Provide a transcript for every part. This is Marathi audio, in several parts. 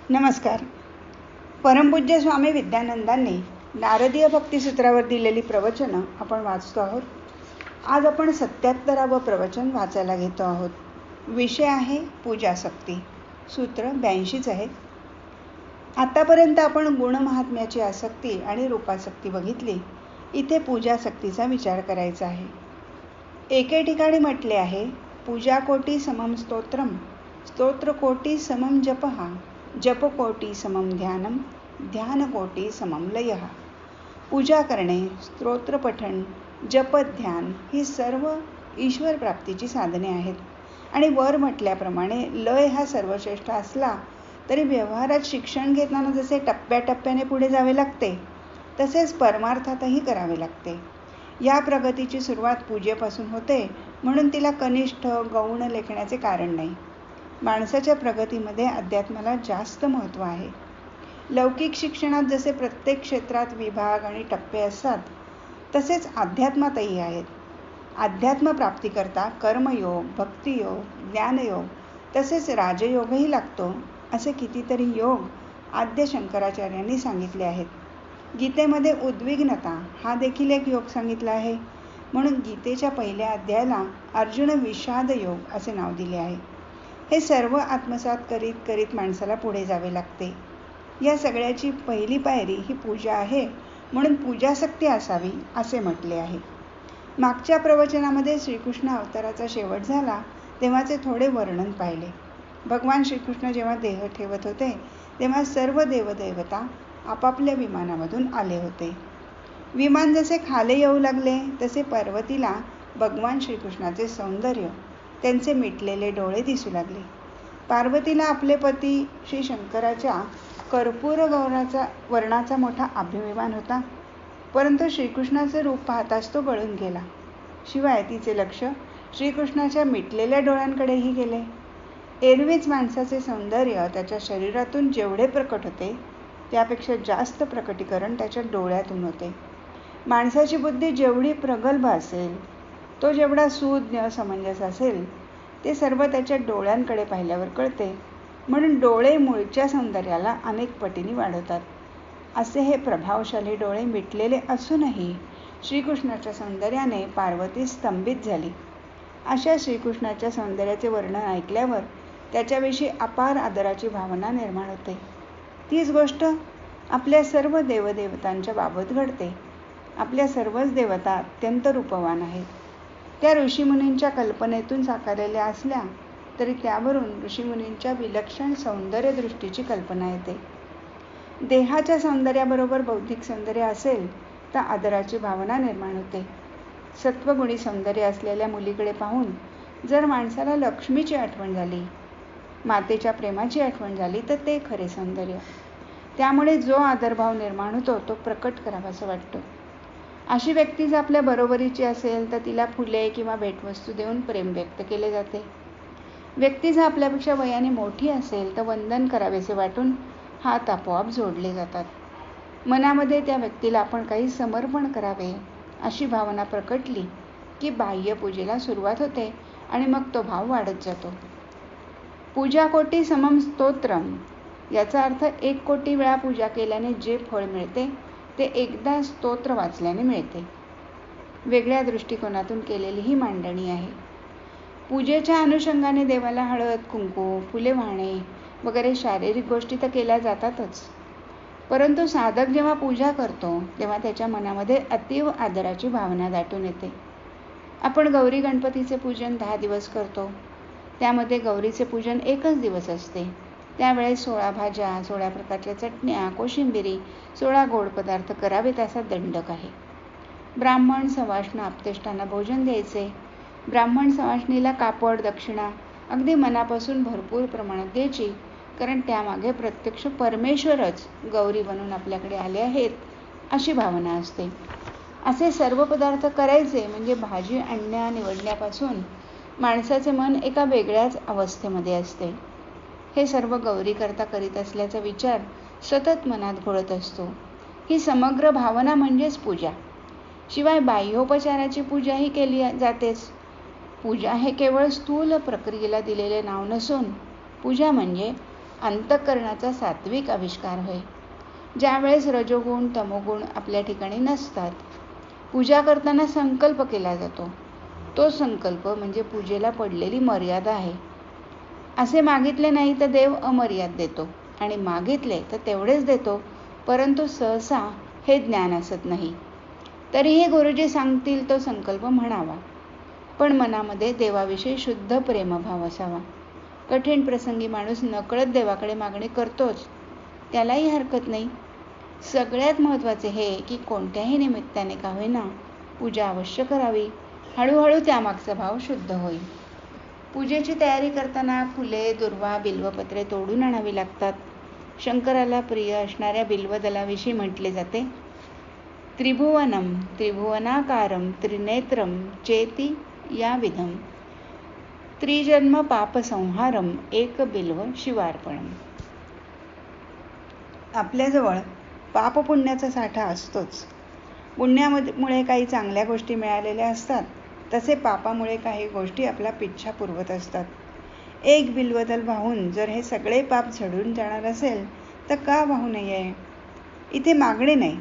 नमस्कार. परमपूज्य स्वामी विद्यानंदांनी नारदीय भक्तिसूत्रावर दिलेली प्रवचनं आपण वाचतो आहोत. आज आपण 77वे प्रवचन वाचायला घेतो आहोत. विषय आहे पूजासक्ती. सूत्र 82 आहे. आतापर्यंत आपण गुणमहात्म्याची आसक्ती आणि रूपासक्ती बघितली. इथे पूजासक्तीचा विचार करायचा आहे. एके ठिकाणी म्हटले आहे, पूजाकोटी समम स्तोत्रम, स्तोत्रकोटी समम जपहा, जपकोटी समम ध्यानम, ध्यानकोटी समम लयः. पूजा करणे, स्तोत्र पठण, जपध्यान ही सर्व ईश्वर प्राप्तीची साधने आहेत. आणि वर म्हटल्याप्रमाणे लय हा सर्वश्रेष्ठ असला तरी व्यवहारात शिक्षण घेताना जसे टप्प्याटप्प्याने पुढे जावे लागते, तसेच परमार्थातही करावे लागते. या प्रगतीची सुरुवात पूजेपासून होते, म्हणून तिला कनिष्ठ गौण लेखण्याचे कारण नाही. माणसाच्या प्रगतीमध्ये अध्यात्माला जास्त महत्त्व आहे. लौकिक शिक्षणात जसे प्रत्येक क्षेत्रात विभाग आणि टप्पे असतात, तसेच अध्यात्मातही आहेत. अध्यात्म प्राप्तीकरता कर्मयोग, भक्तियोग, ज्ञानयोग तसेच राजयोगही लागतो. असे कितीतरी योग आद्य शंकराचार्यांनी सांगितले आहेत. गीतेमध्ये उद्विग्नता हा देखील एक योग सांगितला आहे. म्हणून गीतेच्या पहिल्या अध्यायाला अर्जुन विषाद योग असे नाव दिले आहे. हे सर्व आत्मसात करीत करीत माणसाला पुढे जावे लागते. या सगळ्याची पहिली पायरी ही पूजा आहे. म्हणून पूजासक्ती असावी असे म्हटले आहे. मागच्या प्रवचनामध्ये श्रीकृष्ण अवताराचा शेवट झाला तेव्हाचे थोडे वर्णन पाहिले. भगवान श्रीकृष्ण जेव्हा देह ठेवत होते तेव्हा सर्व देवदेवता आपापल्या विमानामधून आले होते. विमान जसे खाली येऊ लागले तसे पार्वतीला भगवान श्रीकृष्णाचे सौंदर्य, त्यांचे मिटलेले डोळे दिसू लागले. पार्वतीला आपले पती श्री शंकराच्या कर्पूर गौराचा वर्णाचा मोठा अभिमान होता. परंतु श्रीकृष्णाचे रूप पाहताच तो गळून गेला. शिवाय तिचे लक्ष श्रीकृष्णाच्या मिटलेल्या डोळ्यांकडेही गेले. एरवीच माणसाचे सौंदर्य त्याच्या शरीरातून जेवढे प्रकट होते त्यापेक्षा जास्त प्रकटीकरण त्याच्या डोळ्यातून होते. माणसाची बुद्धी जेवढी प्रगल्भ असेल, तो जेवढा सुज्ञ समंजस असेल, ते सर्व त्याच्या डोळ्यांकडे पाहिल्यावर कळते. म्हणून डोळे मूळच्या सौंदर्याला अनेक पटीने वाढवतात. असे हे प्रभावशाली डोळे मिटलेले असूनही श्रीकृष्णाच्या सौंदर्याने पार्वती स्तंभित झाली. अशा श्रीकृष्णाच्या सौंदर्याचे वर्णन ऐकल्यावर त्याच्याविषयी अपार आदराची भावना निर्माण होते. तीच गोष्ट आपल्या सर्व देवदेवतांच्या बाबत घडते. आपल्या सर्वच देवता अत्यंत रूपवान आहेत. त्या ऋषीमुनींच्या कल्पनेतून साकारलेल्या असल्या तरी त्यावरून ऋषीमुनींच्या विलक्षण सौंदर्य दृष्टीची कल्पना येते. देहाच्या सौंदर्याबरोबर बौद्धिक सौंदर्य असेल तर आदराची भावना निर्माण होते. सत्वगुणी सौंदर्य असलेल्या मुलीकडे पाहून जर माणसाला लक्ष्मीची आठवण झाली, मातेच्या प्रेमाची आठवण झाली, तर ते खरे सौंदर्य. त्यामुळे जो आदरभाव निर्माण होतो तो प्रकट करावासा वाटतो. अशी व्यक्ती जर आपल्या बरोबरीची असेल तर तिला फुले किंवा भेटवस्तू देऊन प्रेम व्यक्त केले जाते. व्यक्ती जर आपल्यापेक्षा वयाने मोठी असेल तर वंदन करावेसे वाटून हात आपोआप जोडले जातात. मनामध्ये त्या व्यक्तीला आपण काही समर्पण करावे अशी भावना प्रकटली की बाह्य पूजेला सुरुवात होते आणि मग तो भाव वाढत जातो. पूजाकोटी समम स्तोत्रम याचा अर्थ 1 कोटी वेळा पूजा केल्याने जे फळ मिळते ते एकदा स्तोत्र वाचल्याने मिळते. वेगळ्या दृष्टिकोनातून केलेली ही मांडणी आहे. पूजेच्या अनुषंगाने देवाला हळद, कुंकू, फुले वाहणे वगैरे शारीरिक गोष्टी तर केल्या जातातच. परंतु साधक जेव्हा पूजा करतो तेव्हा त्याच्या मनामध्ये अतीव आदराची भावना दाटून येते. आपण गौरी गणपतीचे पूजन 10 दिवस करतो. त्यामध्ये गौरीचे पूजन 1च दिवस असते. त्यावेळेस 16 भाज्या, 16 प्रकारच्या चटण्या, कोशिंबिरी, 16 गोड पदार्थ करावेत असा दंडक आहे. ब्राह्मण सवाष्ण आप्तेष्टांना भोजन द्यायचे. ब्राह्मण सवाष्णीला कापड, दक्षिणा अगदी मनापासून भरपूर प्रमाणात द्यायची, कारण त्यामागे प्रत्यक्ष परमेश्वरच गौरी बनून आपल्याकडे आले आहेत अशी भावना असते. असे सर्व पदार्थ करायचे म्हणजे भाजी आणण्या निवडण्यापासून माणसाचे मन एका वेगळ्याच अवस्थेमध्ये असते. हे सर्व गौरीकरता करीत असल्याचा विचार सतत मनात घोळत असतो. ही समग्र भावना म्हणजेच पूजा. शिवाय बाह्योपचाराची पूजाही केली जातेच. पूजा हे केवळ स्थूल प्रक्रियेला दिलेले नाव नसून पूजा म्हणजे अंतःकरणाचा सात्विक आविष्कार होय. ज्यावेळेस रजोगुण तमोगुण आपल्या ठिकाणी नसतात, पूजा करताना संकल्प केला जातो. तो संकल्प म्हणजे पूजेला पडलेली मर्यादा आहे. असे मागितले नाही तर देव अमर्याद देतो आणि मागितले तर तेवढेच देतो, परंतु सहसा हे ज्ञान असत नाही. तरीही गुरुजी सांगतील तो संकल्प म्हणावा, पण मनामध्ये देवाविषयी शुद्ध प्रेमभाव असावा. कठीण प्रसंगी माणूस नकळत देवाकडे मागणी करतोच, त्यालाही हरकत नाही. सगळ्यात महत्त्वाचे हे की कोणत्याही निमित्ताने का होईना पूजा अवश्य करावी. हळूहळू त्यामागचा भाव शुद्ध होईल. पूजेची तयारी करताना फुले, दुर्वा, बिल्वपत्रे तोडून आणावी लागतात. शंकराला प्रिय असणाऱ्या बिल्वदलाविषयी म्हटले जाते, त्रिभुवनम त्रिभुवनाकारम त्रिनेत्रम चेती या विधम त्रिजन्म पापसंहारम एक बिल्व शिवार्पणम. आपल्याजवळ पापपुण्याचा साठा असतोच. पुण्यामुळे काही चांगल्या गोष्टी मिळालेल्या असतात, तसे पापामुळे काही गोष्टी आपला पिच्छा पुरवत असतात. एक बिल्वदल वाहून जर हे सगळे पाप झडून जाणार असेल तर का वाहू नये? इथे मागणी नाही,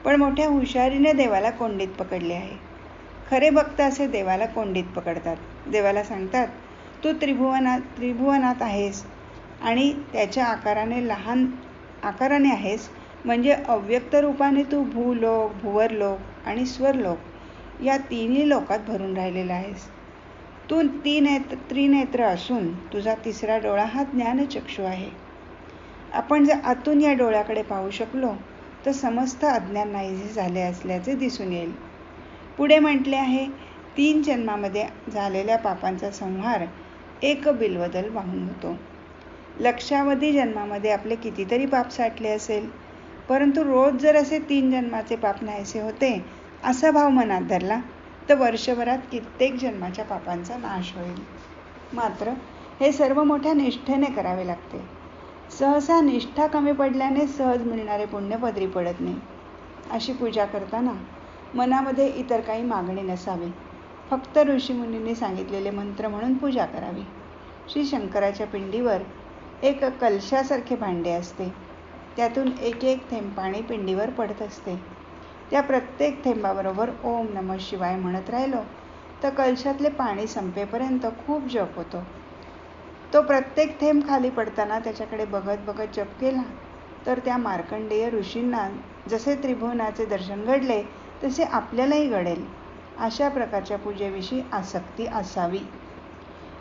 पण मोठ्या हुशारीने देवाला कोंडीत पकडले आहे. खरे भक्त असे देवाला कोंडीत पकडतात. देवाला सांगतात, तू त्रिभुवनात आहेस आणि त्याच्या लहान आकाराने आहेस, म्हणजे अव्यक्त रूपाने तू भूलोक, भुवरलोक आणि स्वरलोक या तिन्ही लोकात भरून राहिलेला आहेस. तू त्रिनेत्र असून तुझा तिसरा डोळा हा ज्ञानचक्षु आहे. आपण जर आतून या डोळ्याकडे पाहू शकलो तर समस्त अज्ञान नाहीसे झाले असल्याचे दिसून येईल. पुढे म्हटले आहे, 3 जन्मामध्ये झालेल्या पापांचा संहार एक बिल्वदल वाहून होतो. लक्षावधी जन्मामध्ये आपले कितीतरी पाप साठले असेल, परंतु रोज जर असे 3 जन्माचे पाप नाहीसे होते असा भाव मनात धरला तर वर्षभरात कित्येक जन्माच्या पापांचा नाश होईल. मात्र हे सर्व मोठ्या निष्ठेने करावे लागते. सहसा निष्ठा कमी पडल्याने सहज मिळणारे पुण्य पदरी पडत नाही. अशी पूजा करताना मनामध्ये इतर काही मागणी नसावी. फक्त ऋषीमुनींनी सांगितलेले मंत्र म्हणून पूजा करावी. श्री शंकराच्या पिंडीवर एक कलशासारखे भांडे असते. त्यातून एक एक थेंब पाणी पिंडीवर पडत असते. त्या प्रत्येक थेंबाबरोबर ओम नमः शिवाय म्हणत राहिलो तर कलशातले पाणी संपेपर्यंत खूप जप होतो. तो प्रत्येक थेंब खाली पडताना त्याच्याकडे बघत बघत जप केला तर त्या मार्कंडेय ऋषींना जसे त्रिभुवनाचे दर्शन घडले तसे आपल्यालाही घडेल. अशा प्रकारच्या पूजेविषयी आसक्ती असावी.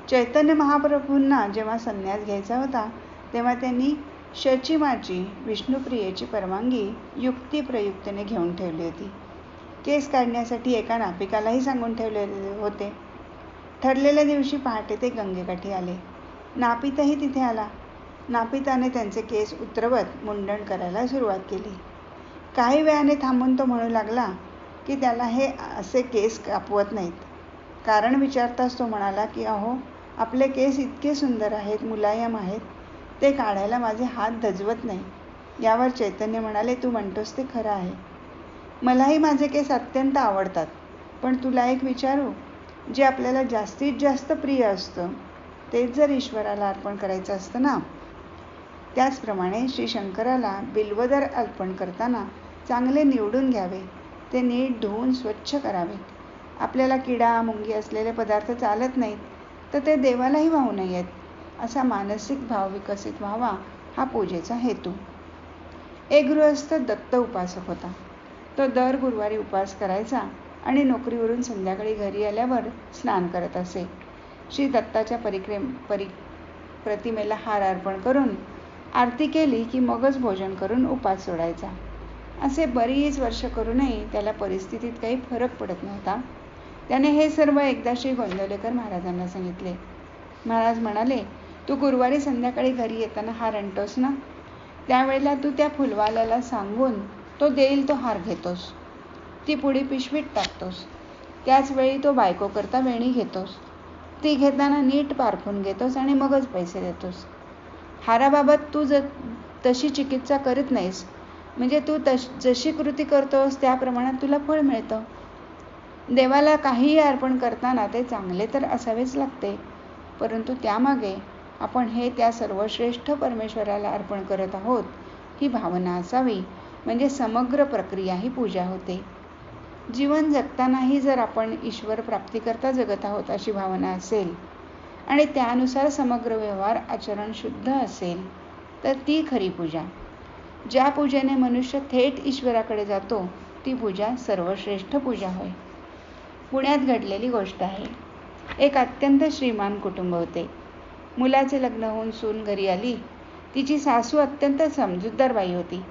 चैतन्य महाप्रभूंना जेव्हा संन्यास घ्यायचा होता तेव्हा त्यांनी शचीमाची विष्णुप्रियेची परवानगी युक्तिप्रयुक्तने घेऊन ठेवली होती. केस काढण्यासाठी एका नापिकालाही सांगून ठेवलेले होते. ठरलेल्या दिवशी पहाटे ते गंगेकाठी आले. नापितही तिथे आला. नापिताने त्यांचे केस उतरवत मुंडण करायला सुरुवात केली. काही वेळाने थांबून तो म्हणू लागला की त्याला हे असे केस कापवत नाहीत. कारण विचारताच तो म्हणाला की अहो, आपले केस इतके सुंदर आहेत, मुलायम आहेत, ते काढायला माझे हात धजवत नाही. यावर चैतन्य म्हणाले, तू म्हणतोस ते खरं आहे. मलाही माझे केस अत्यंत आवडतात, पण तुला एक विचारू, जे आपल्याला जास्तीत जास्त प्रिय असतं तेच जर ईश्वराला अर्पण करायचं असतं ना. त्याचप्रमाणे श्री शंकराला बिल्वदल अर्पण करताना चांगले निवडून घ्यावे. ते नीट धुवून स्वच्छ करावे. आपल्याला किडा मुंगी असलेले पदार्थ चालत नाहीत तर ते देवालाही वाहू नयेत. असा मानसिक भाव विकसित व्हावा हा पूजेचा हेतू. एक गृहस्थ दत्त उपासक होता. तो दर गुरुवारी उपवास करायचा आणि नोकरीवरून संध्याकाळी घरी आल्यावर स्नान करत असे. श्री दत्ताच्या प्रतिमेला हार अर्पण करून आरती केली की मगच भोजन करून उपास सोडायचा. असे बरीच वर्ष करूनही त्याला परिस्थितीत काही फरक पडत नव्हता. त्याने हे सर्व एकदा श्री गोंदवलेकर महाराजांना सांगितले. महाराज म्हणाले, तू गुरुवारी संध्याकाळी घरी येताना हार आणतोस ना, त्यावेळेला तू त्या फुलवाल्याला सांगून तो देईल तो हार घेतोस. ती पुडी पिशवीत टाकतोस. त्याच वेळी तो बायको करता वेणी घेतोस. ती घेताना नीट पारखून घेतोस आणि मगच पैसे देतोस. हाराबाबत तू तशी चिकित्सा करीत नाहीस, म्हणजे तू जशी कृती करतोस त्या प्रमाणात तुला फळ मिळतं. देवाला काहीही अर्पण करताना ते चांगले तर असावेच लागते, परंतु त्यामागे आपण हे त्या सर्वश्रेष्ठ परमेश्वराला अर्पण करत आहोत ही भावना असावी, म्हणजे समग्र प्रक्रिया ही पूजा होते. जीवन जगतानाही जर आपण ईश्वर प्राप्तीकरता जगत आहोत अशी भावना असेल आणि त्यानुसार समग्र व्यवहार आचरण शुद्ध असेल तर ती खरी पूजा. ज्या पूजेने मनुष्य थेट ईश्वराकडे जातो ती पूजा सर्वश्रेष्ठ पूजा होय. पुण्यात घडलेली गोष्ट आहे. एक अत्यंत श्रीमान कुटुंब होते. मुलाचे लग्न होऊन सून घरी आली. तिची सासू अत्यंत समजूतदार बाई होती.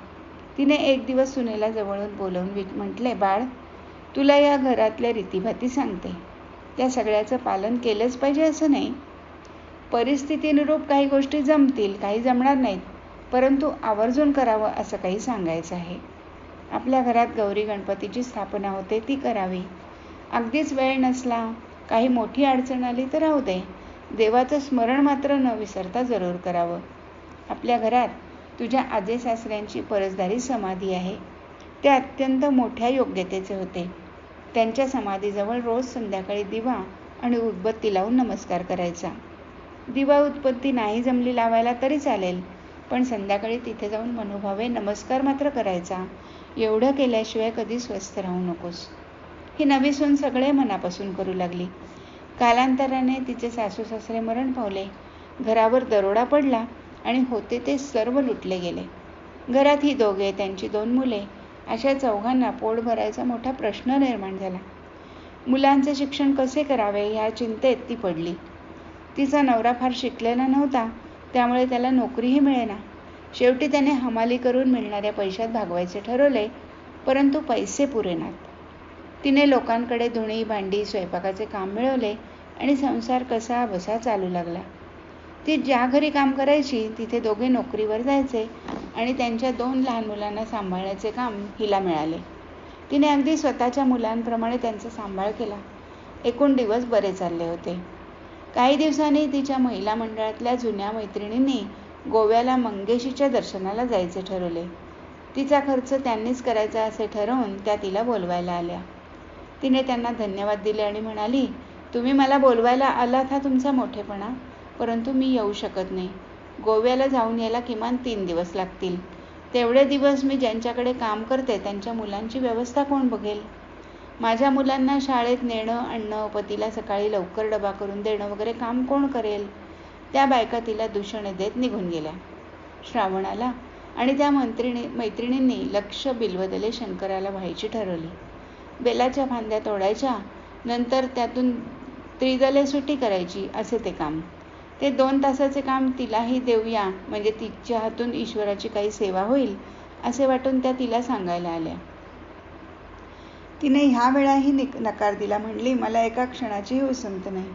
तिने एक दिवस सुनेला जवळून बोलवून म्हटले, बाळ, तुला या घरातल्या रीतीभाती सांगते. त्या सगळ्याचं पालन केलंच पाहिजे असं नाही. परिस्थितीनुरूप काही गोष्टी जमतील, काही जमणार नाहीत, परंतु आवर्जून करावं असं काही सांगायचं आहे. आपल्या घरात गौरी गणपतीची स्थापना होते, ती करावी. अगदीच वेळ नसला, काही मोठी अडचण आली तर राहू दे, देवाचं स्मरण मात्र न विसरता जरूर करावं. आपल्या घरात तुझ्या आजे सासऱ्यांची परसदारी समाधी आहे. ते अत्यंत मोठ्या योग्यतेचे होते. त्यांच्या समाधीजवळ रोज संध्याकाळी दिवा आणि उदबत्ती लावून नमस्कार करायचा. दिवा उदबत्ती नाही जमली लावायला तरी चालेल, पण संध्याकाळी तिथे जाऊन मनोभावे नमस्कार मात्र करायचा. एवढं केल्याशिवाय कधी स्वस्थ राहू नकोस. ही नवी सून सगळे मनापासून करू लागली. कालांतराने तिचे सासू सासरे मरण पावले. घरावर दरोडा पडला आणि होते ते सर्व लुटले गेले. घरात ही दोघे, त्यांची 2 मुले, अशा चौघांना पोट भरायचा मोठा प्रश्न निर्माण झाला. मुलांचे शिक्षण कसे करावे ह्या चिंतेत ती पडली. तिचा नवरा फार शिकलेला नव्हता, त्यामुळे त्याला नोकरीही मिळेना. शेवटी त्याने हमाली करून मिळणाऱ्या पैशात भागवायचे ठरवले, परंतु पैसे पुरेनात. तिने लोकांकडे धुणी भांडी स्वयंपाकाचे काम मिळवले आणि संसार कसा बसा चालू लागला. ती ज्या घरी काम करायची तिथे दोघे नोकरीवर जायचे आणि त्यांच्या 2 लहान मुलांना सांभाळण्याचे काम हिला मिळाले. तिने अगदी स्वतःच्या मुलांप्रमाणे त्यांचा सांभाळ केला. एकूण दिवस बरे चालले होते. काही दिवसांनी तिच्या महिला मंडळातल्या जुन्या मैत्रिणींनी गोव्याला मंगेशीच्या दर्शनाला जायचे ठरवले. तिचा खर्च त्यांनीच करायचा असे ठरवून त्या तिला बोलवायला आल्या. तिने त्यांना धन्यवाद दिले आणि म्हणाली, तुम्ही मला बोलवायला आलात हा तुमचा मोठेपणा, परंतु मी येऊ शकत नाही. गोव्याला जाऊन यायला किमान 3 दिवस लागतील. तेवढे दिवस मी ज्यांच्याकडे काम करते त्यांच्या मुलांची व्यवस्था कोण बघेल? माझ्या मुलांना शाळेत नेणं आणणं, पतीला सकाळी लवकर डबा करून देणं वगैरे काम कोण करेल? त्या बायका तिला दूषणे देत निघून गेल्या. श्रावण आला आणि त्या मैत्रिणींनी लक्ष बिल्वदले शंकराला व्हायची ठरवली. बेलाच्या फांद्या तोडायच्या, नंतर त्यातून त्रिदले सुटी करायची असे ते काम. ते 2 तासाचे काम तिलाही देऊया, म्हणजे तिच्या हातून ईश्वराची काही सेवा होईल असे वाटून त्या तिला सांगायला आल्या. तिने ह्या वेळाही नकार दिला. म्हणली, मला एका क्षणाचीही उसंत नाही.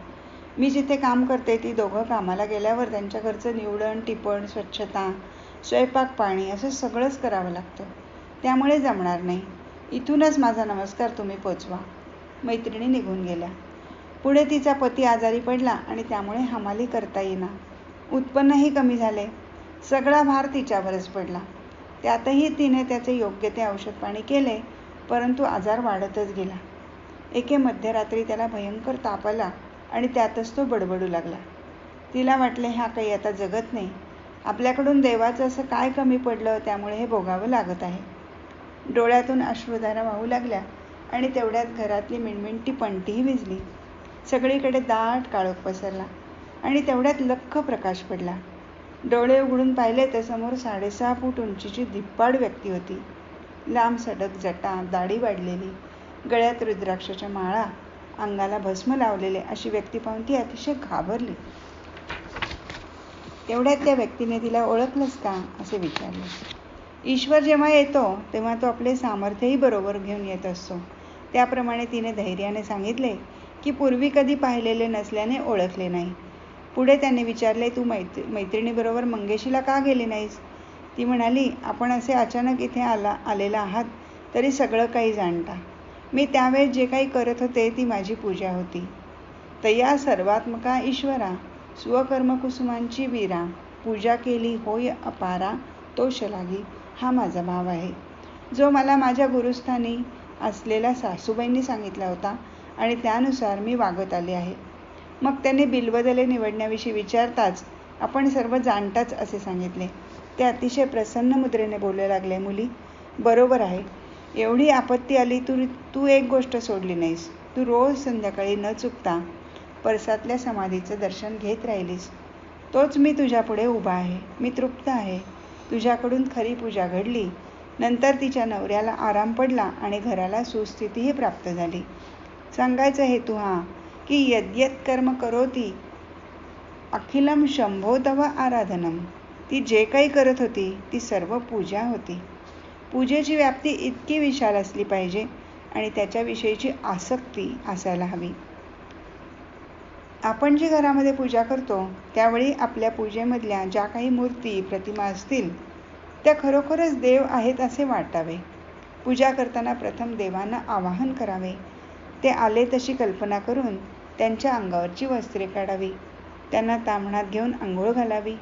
मी जिथे काम करते ती दोघं कामाला गेल्यावर त्यांच्या घरचं निवडण टिपण स्वच्छता स्वयंपाक पाणी असं सगळंच करावं लागतं. त्यामुळे जमणार नाही. इथूनच माझा नमस्कार तुम्ही पोचवा. मैत्रिणी निघून गेल्या. पुढे तिचा पती आजारी पडला आणि त्यामुळे हमाली करता येईना. उत्पन्नही कमी झाले. सगळा भार तिच्यावरच पडला. त्यातही तिने त्याचे योग्य ते औषध पाणी केले, परंतु आजार वाढतच गेला. एके मध्यरात्री त्याला भयंकर ताप आला आणि त्यातच तो बडबडू लागला. तिला वाटले, हा काही आता जगत नाही. आपल्याकडून देवाचं असं काय कमी पडलं त्यामुळे हे भोगावं लागत आहे. डोळ्यातून अश्रुधारा वाहू लागल्या आणि तेवढ्यात घरातली मिणमिणती पणतीही विझली. सगळीकडे दाट काळोख पसरला आणि तेवढ्यात लख्ख प्रकाश पडला. डोळे उघडून पाहिले तर समोर 6.5 फूट उंचीची धिप्पाड व्यक्ती होती. लांब सडक जटा, दाढी वाढलेली, गळ्यात रुद्राक्षाच्या माळा, अंगाला भस्म लावलेले अशी व्यक्ती पाहून ती अतिशय घाबरली. तेवढ्यात त्या व्यक्तीने तिला ओळखलंस का असे विचारले. ईश्वर जेव्हा येतो तेव्हा तो आपले सामर्थ्यही बरोबर घेऊन येत असतो. त्याप्रमाणे तिने धैर्याने सांगितले की पूर्वी कधी पाहिलेले नसल्याने ओळखले नाही. पुढे त्याने विचारले, तू मैत्रिणीबरोबर मंगेशीला का गेली नाहीस? ती म्हणाली, आपण असे अचानक इथे आलेला आहात तरी सगळं काही जाणता. मी त्यावेळेस जे काही करत होते ती माझी पूजा होती. तया सर्वात्मका ईश्वरा स्वकर्मकुसुमांची वीरा पूजा केली होय अपारा तो शलागी, हा माझा भाव आहे, जो मला माझ्या गुरुस्थानी असलेल्या सासूबाईंनी सांगितला होता आणि त्यानुसार मी वागत आले आहे. मग त्याने बिल्वदले निवडण्याविषयी विचारताच आपण सर्व जाणताच असे सांगितले. ते अतिशय प्रसन्न मुद्रेने बोलू लागले, मुली, बरोबर आहे. एवढी आपत्ती आली तू एक गोष्ट सोडली नाहीस. तू रोज संध्याकाळी न चुकता परसातल्या समाधीचं दर्शन घेत राहिलीस. तोच मी तुझ्या पुढे उभा आहे. मी तृप्त आहे. तुझ्याकडून खरी पूजा घडली. नंतर तिच्या नवऱ्याला आराम पडला आणि घराला सुस्थितीही प्राप्त झाली. सांगायचा हेतू हा की यद्यत कर्म करोती अखिलम शंभो तव आराधनम. ती जे काही करत होती ती सर्व पूजा होती. पूजेची व्याप्ती इतकी विशाल असली पाहिजे आणि त्याच्याविषयीची आसक्ती असायला हवी. आपण जी घरामध्ये पूजा करतो त्यावेळी आपल्या पूजेमधल्या ज्या काही मूर्ती प्रतिमा असतील त्या खरोखरच देव आहेत असे वाटावे. पूजा करताना प्रथम देवांना आवाहन करावे. ते आले तशी कल्पना करून त्यांच्या अंगावरची वस्त्रे काढावी. त्यांना ताम्हणात घेऊन आंघोळ घालावी.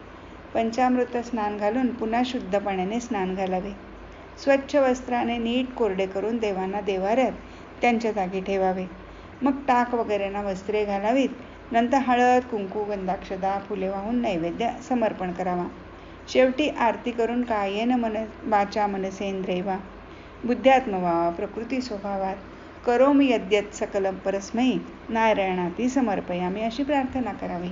पंचामृत स्नान घालून पुन्हा शुद्ध पाण्याने स्नान घालावे. स्वच्छ वस्त्राने नीट कोरडे करून देवांना देव्हाऱ्यात त्यांच्या जागी ठेवावे. मग टाक वगैरेंना वस्त्रे घालावीत. नंतर हळद, कुंकू, गंधाक्षदा, फुले वाहून नैवेद्य समर्पण करावा. शेवटी आरती करून कायेन वाचा मनसेंद्रियवा बुद्ध्यात्मवा प्रकृती स्वभावात करोमि यद्यत सकलं परस्मै नारायणाती समर्पयामी अशी प्रार्थना करावी.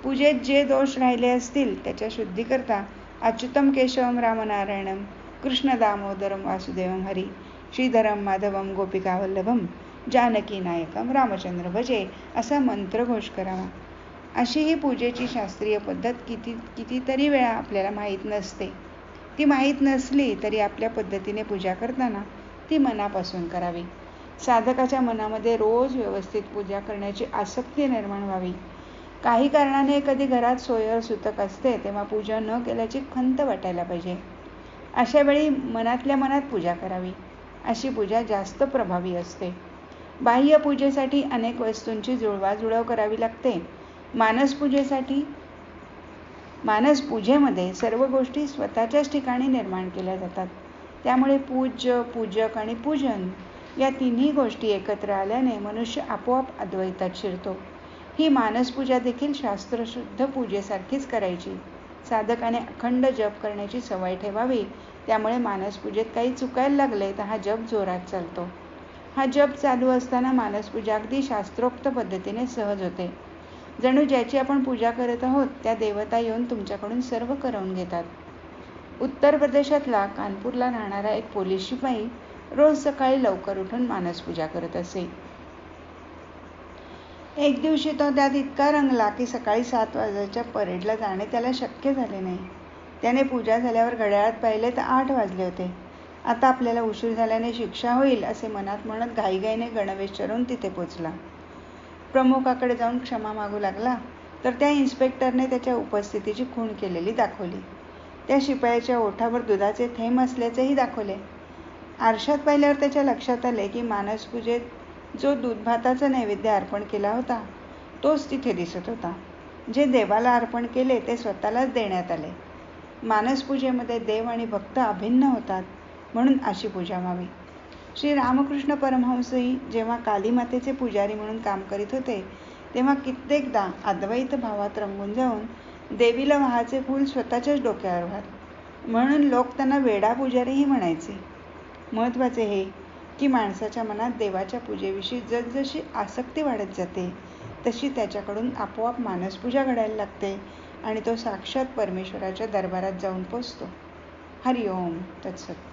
पूजेत जे दोष राहिले असतील त्याच्या शुद्धीकरता अच्युतम केशवम रामनारायणम कृष्ण दामोदरम वासुदेवम हरी श्रीधरम माधवम गोपिकावल्लभम जानकी नायकम रामचंद्र भजे असा मंत्रघोष करावा. अशी ही पूजेची शास्त्रीय पद्धत कितीतरी वेळा आपल्याला माहीत नसते. ती माहीत नसली तरी आपल्या पद्धतीने पूजा करताना ती मनापासून करावी. साधकाच्या मनामध्ये रोज व्यवस्थित पूजा करण्याची आसक्ती निर्माण व्हावी. काही कारणाने कधी घरात सोयर सुतक असते तेव्हा पूजा न केल्याची खंत वाटायला पाहिजे. अशा वेळी मनातल्या मनात पूजा करावी. अशी पूजा जास्त प्रभावी असते. बाह्य पूजेसाठी अनेक वस्तूंची जुळवाजुळव करावी लागते. मानसपूजेमध्ये सर्व गोष्टी स्वतःच्याच ठिकाणी निर्माण केल्या जातात. त्यामुळे पूज्य, पूजक आणि पूजन या तिन्ही गोष्टी एकत्र आल्याने मनुष्य आपोआप अद्वैतात शिरतो. ही मानसपूजा देखील शास्त्रशुद्ध पूजेसारखीच करायची. साधकाने अखंड जप करण्याची सवय ठेवावी. त्यामुळे मानसपूजेत काही चुकायला लागले तर हा जप जोरात चालतो. हा जप चालू असताना मानसपूजा अगदी शास्त्रोक्त पद्धतीने सहज होते. जणू ज्याची आपण पूजा करत आहोत त्या देवता येऊन तुमच्याकडून सर्व करवून घेतात. उत्तर प्रदेशातला कानपूरला राहणारा एक पोलीस शिपाई रोज सकाळी लवकर उठून मानसपूजा करत असे. एक दिवशी तो त्यात इतका रंगला की सकाळी 7 वाजताच्या परेडला जाणे त्याला शक्य झाले नाही. त्याने पूजा झाल्यावर घड्याळात पाहिले तर 8 वाजले होते. आता आपल्याला उशीर झाल्याने शिक्षा होईल असे मनात म्हणत घाईघाईने गणवेश चढवून तिथे पोचला. प्रमुखाकडे जाऊन क्षमा मागू लागला तर त्या इन्स्पेक्टरने त्याच्या उपस्थितीची खूण केलेली दाखवली. त्या शिपायाच्या ओठावर दुधाचे थेंब असल्याचेही दाखवले. आरशात पाहिल्यावर त्याच्या लक्षात आले की मानसपूजेत जो दूधभाताचा नैवेद्य अर्पण केला होता तोच तिथे दिसत होता. जे देवाला अर्पण केले ते स्वतःलाच देण्यात आले. मानसपूजेमध्ये देव आणि भक्त अभिन्न होतात म्हणून अशी पूजा व्हावी. श्री रामकृष्ण परमहंसही जेव्हा कालीमातेचे पुजारी म्हणून काम करीत होते तेव्हा कित्येकदा अद्वैत भावात रंगून जाऊन देवीला वहाचे फूल स्वतःच्याच डोक्यावर व्हात. म्हणून लोक त्यांना वेडा पुजारीही म्हणायचे. महत्त्वाचे हे की माणसाच्या मनात देवाच्या पूजेविषयी जसजशी आसक्ती वाढत जाते तशी त्याच्याकडून आपोआप मानसपूजा घडायला लागते आणि तो साक्षात परमेश्वराच्या दरबारात जाऊन पोचतो. हरिओम तत्सत.